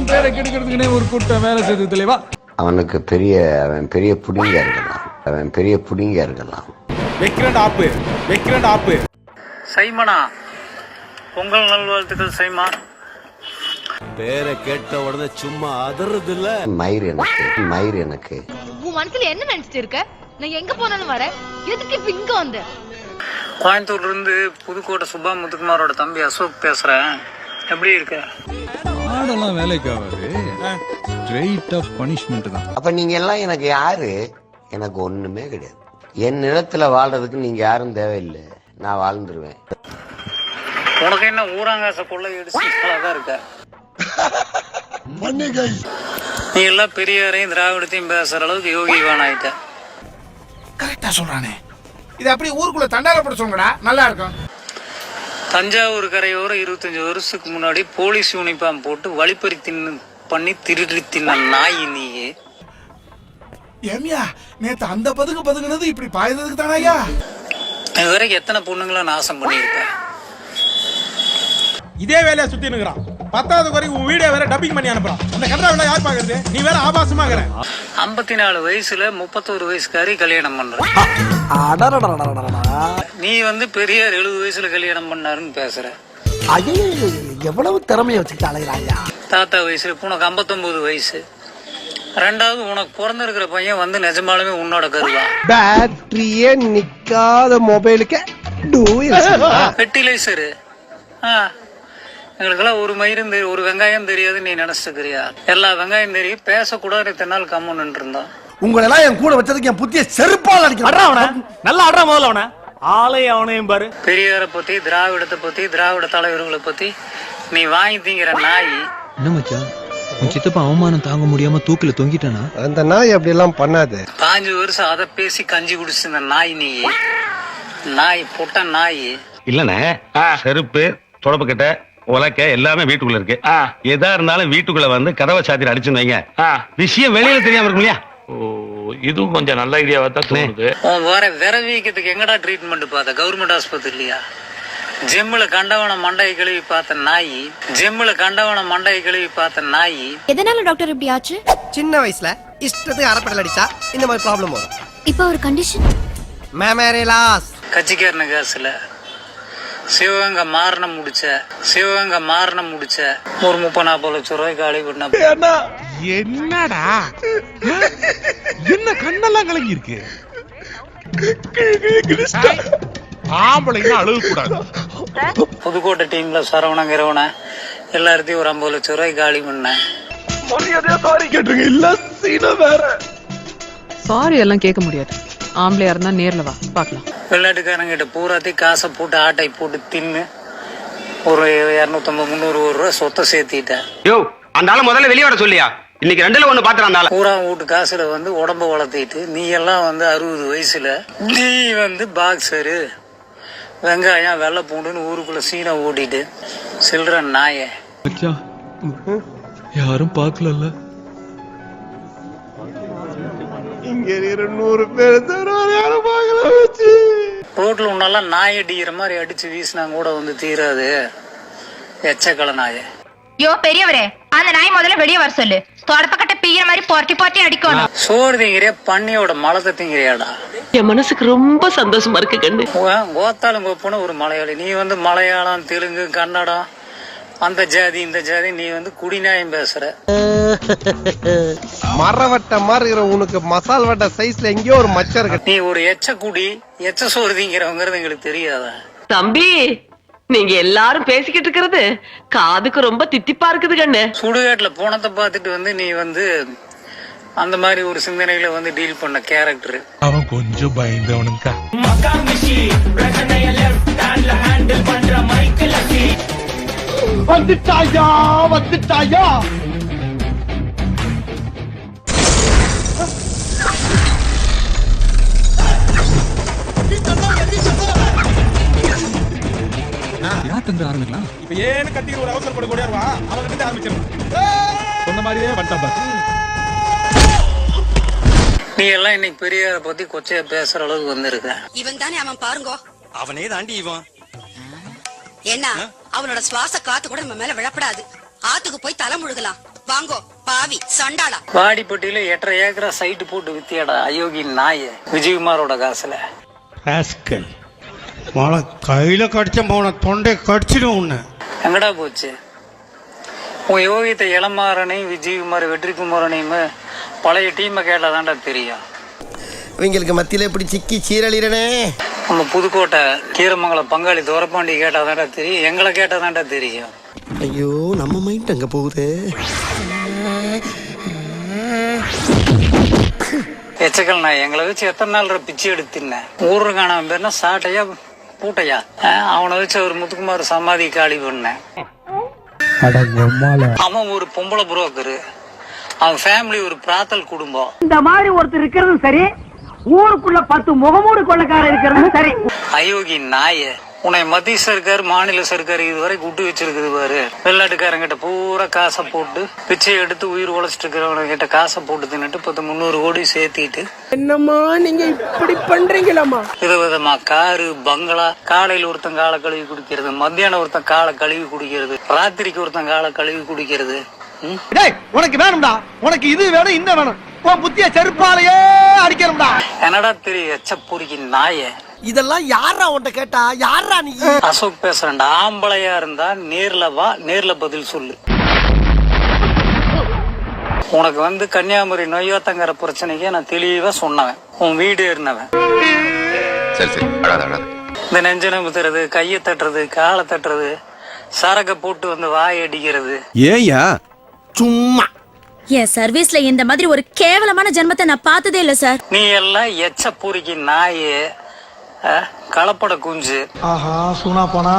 உன் பேரை கெடுக்கிறதுக்குனே ஒரு கூட்டம் வேலை செய்து தெளிவா. அவன் பெரிய புடிங்க இருக்கலாம். வெக்ரண்ட் ஆப்பு. சைமனா, பொங்கல் நல்வாழ்த்துக்கள் சைமா. பேரை கேட்ட உடனே சும்மா அதறது இல்ல. மயிர் எனக்கு. உன் மனசுல என்ன நினைச்சிட்டு இருக்க? நான் எங்க போனாலும் வரேன். எதுக்கு இப்ப இங்க வந்த? கோயம்புத்தூர்ல இருந்து புதுக்கோட்டை சுபா முத்துக்குமாரோட தம்பி அசோக் பேசுறேன். எப்படி இருக்க? ஆடெல்லாம் வேலைக்கு ஆகாது, ஸ்ட்ரெயிட் ஆஃப் பனிஷ்மெண்ட் தான். அப்ப நீங்க எல்லாம் எனக்கு யாரு? எனக்கு ஒண்ணுமே கிடையாது. என் நிலத்துல வாழ்றதுக்கு நீங்க யாரும் தேவையில்லை. நான் வாழ்ந்துருவேன். உனக்கு என்ன ஊராங்காச கொள்ளை அடிச்சுதான் இருக்க? நீ எல்லாம் பெரியாரையும் திராவிடத்தையும் பேசுற அளவுக்கு யோகிவான் ஆயிட்ட. கரெக்டா சொல்றானே. இது அப்படியே ஊருக்குள்ள தண்டாரப்பட சொல்லுங்கடா, நல்லா இருக்கும். தஞ்சாவூர் கரையோரம் 25 வருஷத்துக்கு முன்னாடி போலீஸ் யூனிஃபார்ம் போட்டு வழிப்பறி பண்ணி திருடி தின்ன நாய் நீயே. ஏமியா நேத்து அந்த பதுங்குனது இப்படி பாய்ந்ததுக்கு தானாயா? இது வரைக்கும் எத்தனை பொண்ணுங்கள நாசம் பண்ணியிருக்க? இதே வேலையா சுத்தி நிக்கிறான். 10வது வரைக்கும் உன் வீடியோ வேற டப்பிங் பண்ணி அனுப்புறான். அந்த கன்றாவில யார் பாக்குறது? நீ வேற ஆபாசமாகற. 54 வயசுல 31 வயசுக்காரி கல்யாணம் பண்ற. நீ பெரியார் 70 வயசுல கல்யாணம் பண்ணாருன்னு பேசுற. எவ்வளவு திறமைய வச்சுட்டு அலையறாயா? தாத்தா வயசுல உனக்கு 59 வயசு. ரெண்டாவது உனக்கு பிறந்திருக்கிற பையன் நிஜமாலுமே உன்னோட கருவா. பேட்டரியே நிக்காத மொபைலுக்கு ஃபெர்டிலைசரு. எங்களுக்கெல்லாம் ஒரு மயிரும் தெரியும், ஒரு வெங்காயம் தெரியாது. நீ நினைச்சிருக்கிறியா? எல்லா வெங்காயம் தெரியும். பேசக்கூடாது. இத்தனை நாள் கம்முன்னு இருந்தான். உங்களெல்லாம் என் கூட வச்சதுக்கு என் புத்திய செருப்பால் அடிக்கிறான். நல்லா ஆடுறா முதல்ல அவன. ஆளையும் அவனையும் பாரு. பெரியாரை பத்தி, திராவிடத்தை பத்தி, திராவிட தலைவர்களை பத்தி நீ வாங்கி திங்கிற நாய். என்ன மச்சான், உன் சித்தப்பா அவமானம் தாங்க முடியாம தூக்கில தொங்கிட்டானா? அந்த நாய் அப்படி எல்லாம் பண்ணாது. 5 வருஷம் அதை பேசி கஞ்சி குடிச்சு இந்த நாய். நீ நாய் பொட்ட நாய் இல்லண்ணே. செருப்பு, தொடப்பு கட்ட, உலக்க எல்லாமே வீட்டுக்குள்ள இருக்கு. எதா இருந்தாலும் வீட்டுக்குள்ள கதவை சாத்திர அடிச்சுன்னு வைங்க. விஷயம் வெளியில தெரியாம இருக்கும் இல்லையா? இதுவும் கொஞ்சம் நல்ல ஐடியாவா தான் தோணுது. வேற விரவீக்கத்துக்கு எங்கடா ட்ரீட்மெண்ட் பார்த்த? கவர்மெண்ட் ஆஸ்பத்திரி இல்லையா? ஜிம்ல கண்டவன மண்டையை கழுவி பார்த்த நாய். எதனால டாக்டர் இப்படி ஆச்சு? சின்ன வயசுல இஷ்டத்துக்கு அரைப்படல் அடிச்சா இந்த மாதிரி ப்ராப்ளம் வரும். இப்போ ஒரு கண்டிஷன். மேமேரேலாஸ் கட்சிக்காரன காசுல சிவகங்கை மாறின முடிச்ச ஒரு 30-40 லட்சம் ரூபாய்க்கு காலி பண்ண. என்னடா என்ன கண்ணெல்லாம் கலங்கி இருக்கு? ஆம்பளைங்க அழுக கூடாது. புதுக்கோட்டை டீம்ல சரவணங்கிறவன எல்லாத்தையும் ஒரு 50 லட்சம் ரூபாய்க்கு காலி பண்ண. சாரி கேட்டுருங்க. இல்ல சீன வேற. சாரி எல்லாம் கேட்க முடியாது. ஆம்பளையா இருந்தா நேர்ல வா பாக்கலாம். வெளிநாட்டுக்காரங்கிட்ட பூராத்தையும் காசை போட்டு ஆட்டை போட்டு தின்னு ஒரு 250-300 ரூபா சொத்தை சேர்த்திட்டேன். யோ, அந்த ஆளு முதல்ல வெளியே வர சொல்லியா? இன்னைக்கு 2ல 1 பாத்துறான். பூரா வீட்டு காசுல உடம்ப வளர்த்திட்டு நீ எல்லாம் 60 வயசுல நீ பாக்ஸரு, வெங்காயம், வெள்ளை பூண்டுன்னு ஊருக்குள்ள சீனை ஓட்டிட்டு சில்ற நாய. யாரும் பாக்கல. இங்க 100 பேர் யாரும் பார்க்கல. ரோட்ல உன்னெல்லாம் நாய் அடிக்கிற மாதிரி அடிச்சு வீசினா கூட தீராது. எச்சக்கல நாய. யோ பெரியவரே, அந்த நாய் முதல்ல வெளியே வர சொல்லு. தொடப்பக்கட்ட பீற மாதிரி பொட்டி அடிக்கணும். சோறு திங்கிறியா? பண்ணியோட மலத்தை திங்கிறியாடா? என் மனசுக்கு ரொம்ப சந்தோஷமா இருக்கு கண்ணு. கோத்தாலும் கோப்புன்னு ஒரு மலையாளி. நீ மலையாளம், தெலுங்கு, கன்னடம், அந்த ஜாதி இந்த ஜாதி. நீ குடிநாயம் பேசுற. மரவட்ட மாதிரி உனக்கு மசால் வட்ட சைஸ்ல எங்கேயோ ஒரு மச்சம் இருக்கு. நீ ஒரு எச்ச சோறு திங்கிறவங்கிறது எங்களுக்கு தெரியாதா? தம்பி, நீங்க எல்லாரும் பேசிக்கிட்டு இருக்கிறது காதுக்கு ரொம்ப தித்திப்பா இருக்குது கண்ணு. சுடுகாட்டுல போனதை பார்த்துட்டு நீ அந்த மாதிரி ஒரு சிந்தனையில டீல் பண்ண கேரக்டர். அவன் கொஞ்சம் பயந்தவனுக்கா. வந்துட்டாயா ஆரம்பிக்கலாம். இப்ப ஏன்னு கட்டி ஒரு அவசரப்பட கூட அவன் கிட்ட ஆரம்பிச்சிடலாம். சொன்ன மாதிரியே வந்துட்டா. நீ எல்லாம் இன்னைக்கு பெரியாரை பத்தி கொச்சையா பேசுற அளவுக்கு வந்திருக்க. இவன் தானே அவன் பாருங்க. அவனே தாண்டி இவன். என்ன அவனோட சுவாச காத்து கூட நம்ம மேல விழப்படாது. ஆத்துக்கு போய் தலை முழுகலாம். வாங்கோ பாவி சண்டாளா. வாடிப்பட்டியில 8.5 ஏக்கரா சைட்டு போட்டு வித்தியாடா அயோகி நாய விஜயகுமாரோட காசுல. கையில கடிச்ச போன தொண்டை கடிச்சிடும் உன்ன. எங்கடா போச்சு உன் யோகியத்தை? இளமாறனையும் விஜயகுமார் வெற்றிக்குமாரனையும் பழைய டீமை கேட்டாதான்டா தெரியும். இவங்களுக்கு மத்தியில இப்படி சிக்கி சீரழிறனே. நம்ம புதுக்கோட்டை கீரமங்கலம் பங்காளி துரப்பாண்டி கேட்டாதான்டா தெரியும். எங்களை கேட்டாதான்டா தெரியும். ஐயோ நம்ம மைண்ட் அங்க போகுது. எச்சக்கல் நான் எங்களை வச்சு எத்தனை நாள் பிச்சு எடுத்தினேன். ஊரு காணாம பேர்னா சாட்டையா பூட்டையா அவனை வச்சு ஒரு முத்துக்குமார் சமாதி காலி பண்ணேன். அவன் ஒரு பொம்பளை புரோக்கரு, அவன் ஃபேமிலி ஒரு பிராத்தல் குடும்பம். இந்த மாதிரி ஒருத்தர் இருக்கிறது சரி, ஊருக்குள்ள 10 முகமூடு கொள்ளக்காரர் இருக்கிறது சரி. அயோகி நாய உன்னை மத்திய சர்க்கார் மாநில சர்க்கார் இதுவரை கூட்டு வச்சிருக்குது பாரு. வெளிநாட்டுக்காரங்கிட்ட பூரா காசை போட்டு பிச்சை எடுத்து உயிர் உழைச்சிட்டு இருக்கிறவங்க கிட்ட காசை போட்டு தின்னுட்டு 300 கோடி சேர்த்திட்டு என்னம்மா நீங்க இப்படி பண்றீங்களாமா? விதவிதமா காரு பங்களா, காலையில ஒருத்தன் காலை கழுவி குடிக்கிறது, மத்தியானம் ஒருத்தன் காலை கழுவி குடிக்கிறது, ராத்திரிக்கு ஒருத்தன் காலை கழுவி குடிக்கிறது. உனக்கு வேணும்டா, உனக்கு இது வேணும் இந்த வேணும், உன் புத்திய செருப்பாலையே அடிக்கணும்டா. என்னடா தெரியும் எச்சப்பூரிக்கு நாய. இதெல்லாம் யாரா உன்கிட்ட கேட்டா? யாரா நீ? அசோக் பேசுறேன்டா. ஆம்பளையா இருந்தா நேர்ல வா, நேர்ல பதில் சொல்லு. உனக்கு கன்னியாகுமரி நொய்யாத்தங்கிற பிரச்சனைக்கு நான் தெளிவா சொன்னவன். உன் வீடு இருந்தவன். இந்த நெஞ்ச நிமித்துறது, கையை தட்டுறது, காலை தட்டுறது, சரக்க போட்டு வாய் அடிக்கிறது. ஏயா சும்மா என் சர்வீஸ்ல இந்த மாதிரி ஒரு கேவலமான ஜென்மத்தை நான் பார்த்ததே இல்ல சார். நீ எல்லாம் எச்சப்பூரிக்கு நாயே, கலப்பட குஞ்சு. ஆஹா சூனா போனா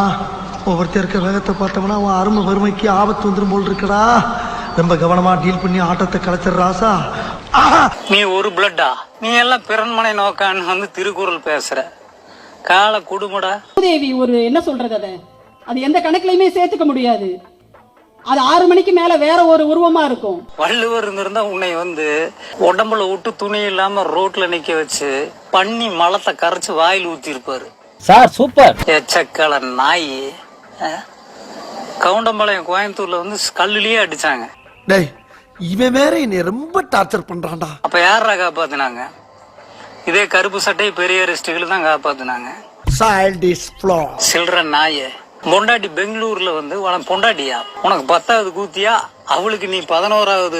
ஒவ்வொருத்தர் இருக்க வேகத்தை பார்த்தோம்னா அவன் அருமை வறுமைக்கு ஆபத்து வந்துடும் போல் இருக்கடா. ரொம்ப கவனமா டீல் பண்ணி ஆட்டத்தை கலைச்சிடுறாசா. நீ ஒரு பிளட்டா? நீ எல்லாம் பிறன்மனை நோக்கான்னு திருக்குறள் பேசுற. கால குடும்படா. தேவி ஒரு என்ன சொல்றது, அது எந்த கணக்குலயுமே சேர்த்துக்க முடியாது. அது 6 மணிக்கு மேல வேற ஒரு உருவமா இருக்கும். வள்ளுவர் இருந்தா உன்னை உடம்புல விட்டு துணி இல்லாம ரோட்ல நிக்க வச்சு பண்ணி மலத்தை கரைச்சு வாயில் ஊத்தி இருப்பாரு சார். சூப்பர். எச்சக்கால நாய். கவுண்டம்பாளையம் கோயம்புத்தூர்ல கல்லுலயே அடிச்சாங்க. டேய் இவன் வேற என்னை ரொம்ப டார்ச்சர் பண்றான்டா. அப்ப யாரா காப்பாத்துனாங்க? இதே கருப்பு சட்டை பெரிய ரெஸ்டுகள் தான் காப்பாத்துனாங்க. சில்ற நாய. பொண்டாட்டி பெங்களூர்ல உனக்கு பொண்டாட்டியா? உனக்கு 10வது கூத்தியா? அவளுக்கு நீ 11வது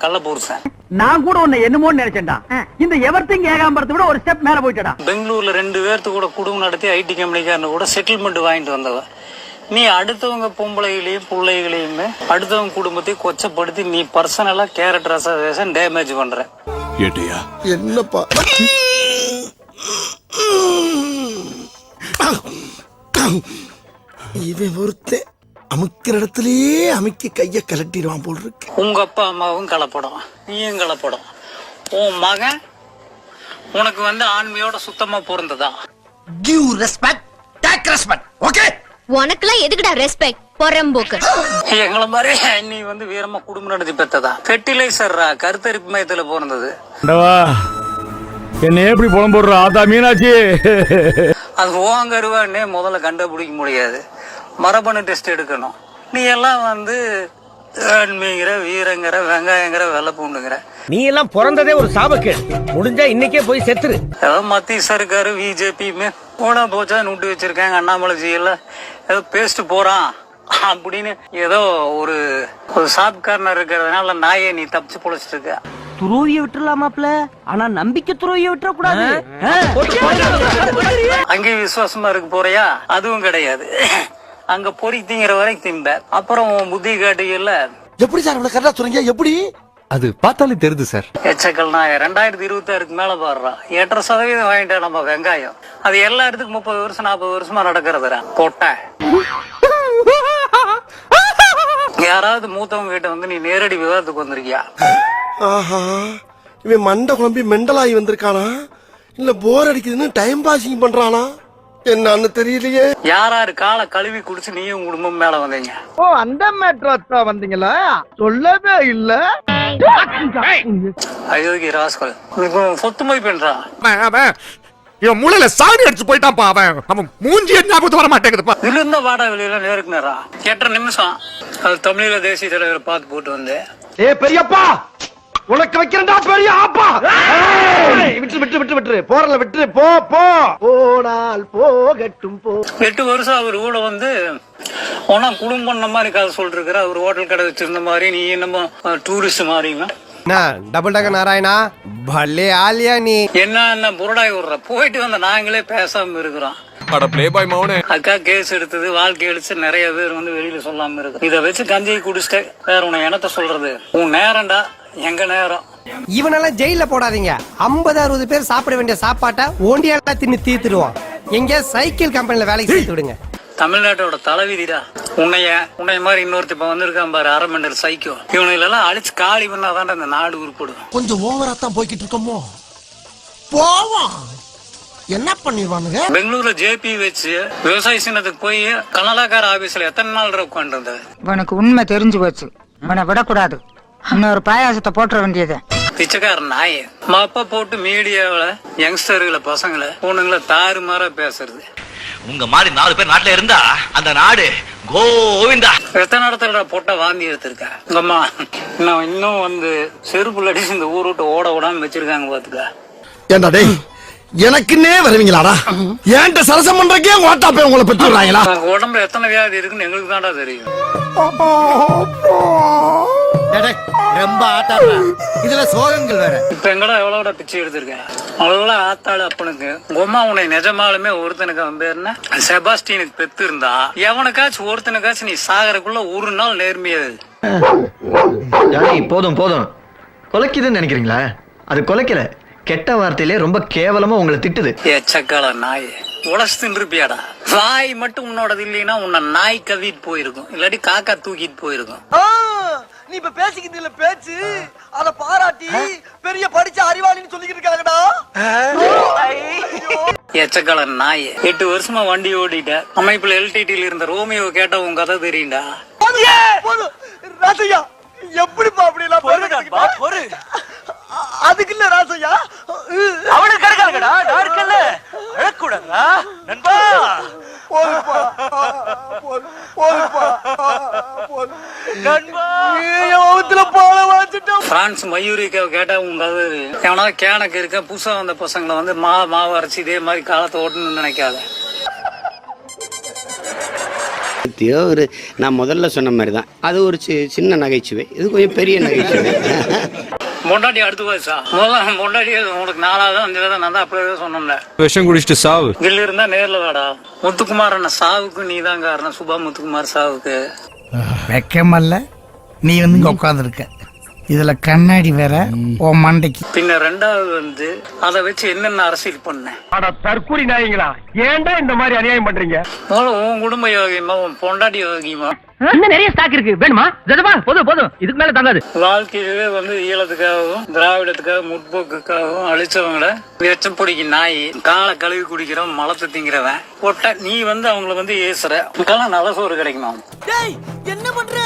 கள்ள புருஷன். நான் கூட உன்னை என்னமோ நினைச்சேன்டா. இந்த எவர்த்திங் ஏகாம்பரத்தை விட ஒரு ஸ்டெப் மேல போயிட்டடா. பெங்களூர்ல 2 பேர்த்து கூட குடும்பம் நடத்தி ஐடி கம்பெனிக்காரனு கூட செட்டில்மெண்ட் வாங்கிட்டு வந்தவ. நீ அடுத்தவங்க பொம்பளைகளையும் பிள்ளைகளையுமே அடுத்தவங்க குடும்பத்தையும் கொச்சப்படுத்தி நீ பர்சனலா கேரக்டர் அசோசியேஷன் டேமேஜ் பண்ற. என்னப்பா இவன் ஒருத்த அமுக்கிற இடத்துலயே அமுக்கி கைய கலட்டிடுவான் போல் இருக்கு. உங்க அப்பா அம்மாவும் கலப்படம், நீயும் கலப்படம். உன் மகன் உனக்கு ஆண்மையோட சுத்தமா பொருந்ததா? Give respect, take respect. Okay உனக்குலாம் எதுக்குடா ரெஸ்பெக்ட்? பொறம்போக்கு. எங்களை மாதிரி நீ வீரமா குடும்பம் நடத்தி பெற்றதா? ஃபெர்டிலைசர்ரா, கருத்தரிப்பு மையத்துல பிறந்தது. என்ன எப்படி புலம் போடுற ஆதா மீனாட்சி? அது ஓங்கருவான்னே முதல்ல கண்டுபிடிக்க முடியாது. மரபணு டெஸ்ட் எடுக்கணும். நீ எல்லாம் ஆண்மைங்கிற, வீரங்கிற, வெங்காயங்கிற, வெள்ளை பூண்டுங்கிற. நீ எல்லாம் பிறந்ததே ஒரு சாபக்கேடு. முடிஞ்சா இன்னைக்கே போய் செத்துரு. மத்திய சர்க்காரு பிஜேபி போனா போச்சா நுட்டு வச்சிருக்காங்க. அண்ணாமலைஜி எல்லாம் ஏதோ பேசிட்டு போறான் அப்படின்னு ஏதோ ஒரு சாப்காரனர் இருக்கிறதுனால நாயை நீ தப்பிச்சு பொழைச்சிட்டு இருக்க. துரோகிய விட்டுலாமாப்ல, ஆனா நம்பிக்கை துரோகிய விட்டுற கூடாது. அங்கே விசுவாசமா இருக்கு போறியா? அதுவும் கிடையாது. அங்க பொறி திங்கிற வரைக்கும் திம்ப, அப்புறம் புத்தி காட்டுகள்ல. எப்படி சார் இவ்வளவு கரெக்டா சொல்றீங்க? எப்படி? அது பார்த்தாலே தெரியுது சார். எச்சக்கல் நாய 2026க்கு மேல பாடுறான். 8% வாங்கிட்டா நம்ம வெங்காயம். அது எல்லா இடத்துக்கும் 30 வருஷம் 40 வருஷமா நடக்கிறதுடா. போட்ட யாராவது மூத்தவங்க கிட்ட நீ நேரடி விவாதத்துக்கு வந்திருக்கியா? ஆஹா இவன் மண்டை குழம்பி மெண்டலாகி வந்திருக்கானா இல்ல போர் அடிக்குதுன்னு டைம் பாசிங் பண்றானா என்னன்னு தெரியலையே. யாராரு காலை கழுவி குடிச்சு நீயும் குடும்பம் மேல வந்தீங்க? ஓ அந்த மேட்ரா வந்தீங்களா? சொல்லவே இல்ல. அயோகி ராஸ்கல் சொத்து மதிப்பென்றா இவன் மூளையில சாணி அடிச்சு போயிட்டான்ப்பா அவன் மூஞ்சி ஞாபகத்து வர மாட்டேங்குதுப்பா. இதுல இருந்த வாடா வெளியில நேருக்கு நேரா 8 நிமிஷம் அது தமிழீழ தேசிய தலைவரை பார்த்து போட்டு வந்தேன். ஏ பெரியப்பா உனக்கு வைக்கிறேன்டா பெரிய ஆப்பா. விட்டு விட்டு விட்டு விட்டு போறல விட்டு போ போ போனால் போகட்டும் போ. 8 வருஷம் அவர் கூட வந்து ஆனா குடும்பம் மாதிரி கதை சொல்லிருக்கிற. அவர் ஹோட்டல் கடை வச்சிருந்த மாதிரி, நீ என்னமோ டூரிஸ்ட் மாதிரிங்க. டபுள் டக்க நாராயணா பல்லே ஆலியா நீ என்ன புரடாய் விடுற. போயிட்டு வந்த நாங்களே பேசாம இருக்கிறோம். அக்கா கேஸ் எடுத்தது, வாழ்க்கை எடுத்து நிறைய பேர் வந்து வெளியில சொல்லாம இருக்கு. இதை வச்சு கஞ்சி குடிச்சிட்டு வேற உன்னை என்னத்த சொல்றது. உன் நேரம்டா எங்க நேரம். இவனெல்லாம் ஜெயில போடாதீங்க. 50-60 பேர் சாப்பிட வேண்டிய சாப்பாட்டை ஓண்டியால தின்னு தீர்த்துடுவான். எங்க சைக்கிள் கம்பெனில வேலைக்கு சேர்த்து விடுங்க. தமிழ்நாட்டோட தலைவிதிடா. உன்னைய மாதிரி இன்னொருத்த இப்ப வந்திருக்கான் பாரு, அரமண்டல் சைக்கோ. இவனுங்களெல்லாம் அழிச்சு காலி பண்ணாதான் இந்த நாடு உருப்படும். கொஞ்சம் ஓவரா தான் போய்கிட்டு இருக்கோமோ. போவோம் என்ன பண்ணிடுவானுங்க. பெங்களூர்ல ஜேபி வச்சு விவசாய சின்னத்துக்கு போய் கனலாக்கார ஆபீஸ்ல எத்தனை நாள் உட்காந்துருந்தது. உனக்கு உண்மை தெரிஞ்சு போச்சு. உன்னை விடக்கூடாது. இன்னொரு பாயாசத்தை போட்டுற வேண்டியது. பிச்சைக்கார நாய் மப்ப போட்டு மீடியாவில யங்ஸ்டர்களை பசங்களை பொண்ணுங்களை தாறுமாறா பேசுறது. உங்க மாதிரி 4 பேர் நாட்டுல இருந்தா அந்த நாடு கோவிந்தா. எத்தனை இடத்துல பொட்ட வாந்தி எடுத்திருக்க. உங்க அம்மா இன்னும் வந்து செருப்புல அடிச்சு இந்த ஊர் விட்டு ஓட விடாம வச்சிருக்காங்க பாத்துக்க. ஏண்டா டேய் எனக்குன்னே வருவீங்களாடா. ஏன்ட்ட சரசம் பண்றக்கே ஓட்டா போய் உங்களை பெற்றுறாங்களா. உடம்புல எத்தனை வியாதி இருக்குன்னு எங்களுக்கு தான்டா தெரியும். ரொம்ப ஆட்டாடுற இதுல சோகங்கள் வேற. இப்ப எங்கடா எவ்வளவுடா பிச்சை எடுத்திருக்கேன். அவ்வளவு ஆத்தாளு அப்பனுக்கு. உமா உன்னை நிஜமாலுமே ஒருத்தனுக்கு அவன் பேருன்னா செபாஸ்டினுக்கு பெத்து இருந்தா எவனுக்காச்சும் ஒருத்தனுக்காச்சும் நீ சாகறக்குள்ள ஒரு நாள் நேர்மையாது. போதும் போதும் கொலைக்குதுன்னு நினைக்கிறீங்களா? அது கொலைக்கல, கெட்ட வார்த்தையிலே ரொம்ப கேவலமா உங்களை திட்டுது. எச்சக்கால நாய் உடச்சு தின்றுப்பியாடா. வாய் மட்டும் உன்னோடது இல்லைன்னா உன்னை நாய் கவிட்டு போயிருக்கும், இல்லாட்டி காக்கா தூக்கிட்டு போயிருக்கும். நீ இப்ப பேசிக்கிட்டு பேச்சு அத பாராட்டி பெரிய படிச்ச அறிவாளின்னு சொல்லிக்கிட்டு இருக்காங்கடா. எச்சக்கால நாய் 8 வருஷமா வண்டி ஓடிட்ட. அமைப்புல எல்டிடில இருந்த ரோமியோ கேட்ட உன் கதை தெரியும்டா. ராசையா எப்படிப்பா அப்படி எல்லாம் அதுக்கு இல்ல ராசையா அவனுக்கு கிடைக்காதுடா. டார்க்கல்ல அழக்கூடாதா நண்பா. போதுப்பா போதுப்பா நண்பா. ஏவத்துல பால வாச்சிட்டா. பிரான்ஸ் மயூரிக்காவை கேட்டா உன் கதை எவனாவது கேனக்கு இருக்க. புதுசா வந்த பசங்களை வந்து மாவு அரைச்சி இதே மாதிரி காலத்தை ஓட்டணும்னு நினைக்காத. நான் முதல்ல சொன்ன மாதிரி தான் அது ஒரு சின்ன நகைச்சுவை. இது கொஞ்சம் பெரிய நகைச்சுவை. பொண்டாட்டி அடுத்து போச்சா முதல்ல பொண்டாட்டி உனக்கு 4வது 5வது நான் தான் அப்படியே சொன்னேன்ல. விஷம் குடிச்சிட்டு சாவு. கில்லு இருந்தா நேர்ல வாடா. முத்துக்குமார் அண்ணா சாவுக்கு நீ தான் காரணம். சுபா முத்துக்குமார் சாவுக்கு வெக்கமல்ல நீ வந்து இங்க உட்கார்ந்து இருக்க. இதுல கண்ணாடி வேற ஓ மண்டைக்கு. பின்ன 2வது வந்து அதை வச்சு என்னென்ன அரசியல் பண்ணேன். தற்கூரி நாயங்களா ஏன்டா இந்த மாதிரி அநியாயம் பண்றீங்க? உன் குடும்ப யோகியமா உன் பொண்டாட்டி யோகியமா. இன்னும் நிறைய ஸ்டாக் இருக்கு வேணுமா? போதும் போதும் இதுக்கு மேல தாங்காது. வாழ்க்கையிலே வந்து ஈழத்துக்காகவும் திராவிடத்துக்காகவும் முற்போக்குக்காகவும் அழிச்சவங்கள எச்சம் பிடிக்க நாய் காலை கழுவி குடிக்கிறவன் மலத்தை திங்கிறவன் போட்ட நீ வந்து அவங்களை வந்து ஏசுற. இதுக்கெல்லாம் நல்ல சோறு கிடைக்குமா? என்ன பண்ற?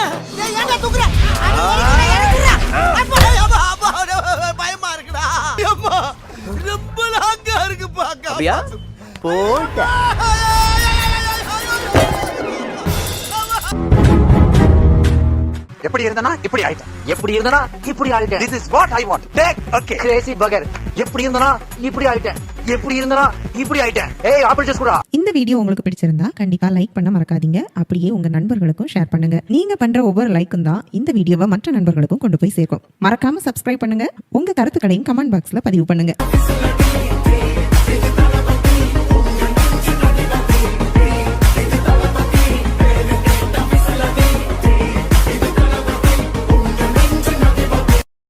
பயமா இருக்குடா. ரொம்ப லாங்கா இருக்கு பாக்க. போட்ட எப்படி இருந்தனா இப்படி ஆயிட்டேன். எப்படி இருந்தனா இப்படி ஆயிட்டேன். This is what I want. Take okay. Crazy burger. எப்படி இருந்தனா இப்படி ஆயிட்டேன். எப்படி இருந்தனா இப்படி ஆயிட்டேன். ஏய் ஆப்பிள் ஜூஸ் குடா. இந்த வீடியோ உங்களுக்கு பிடிச்சிருந்தா கண்டிப்பா லைக் பண்ண மறக்காதீங்க. அப்படியே உங்க நண்பர்களுக்கும் ஷேர் பண்ணுங்க. நீங்க பண்ற ஒவ்வொரு லைக்கும் தான் இந்த வீடியோவை மற்ற நண்பர்களுக்கும் கொண்டு போய் சேர்க்கும். மறக்காம சப்ஸ்கிரைப் பண்ணுங்க. உங்க கருத்துக்களையும் கமெண்ட் பாக்ஸ்ல பதிவு பண்ணுங்க.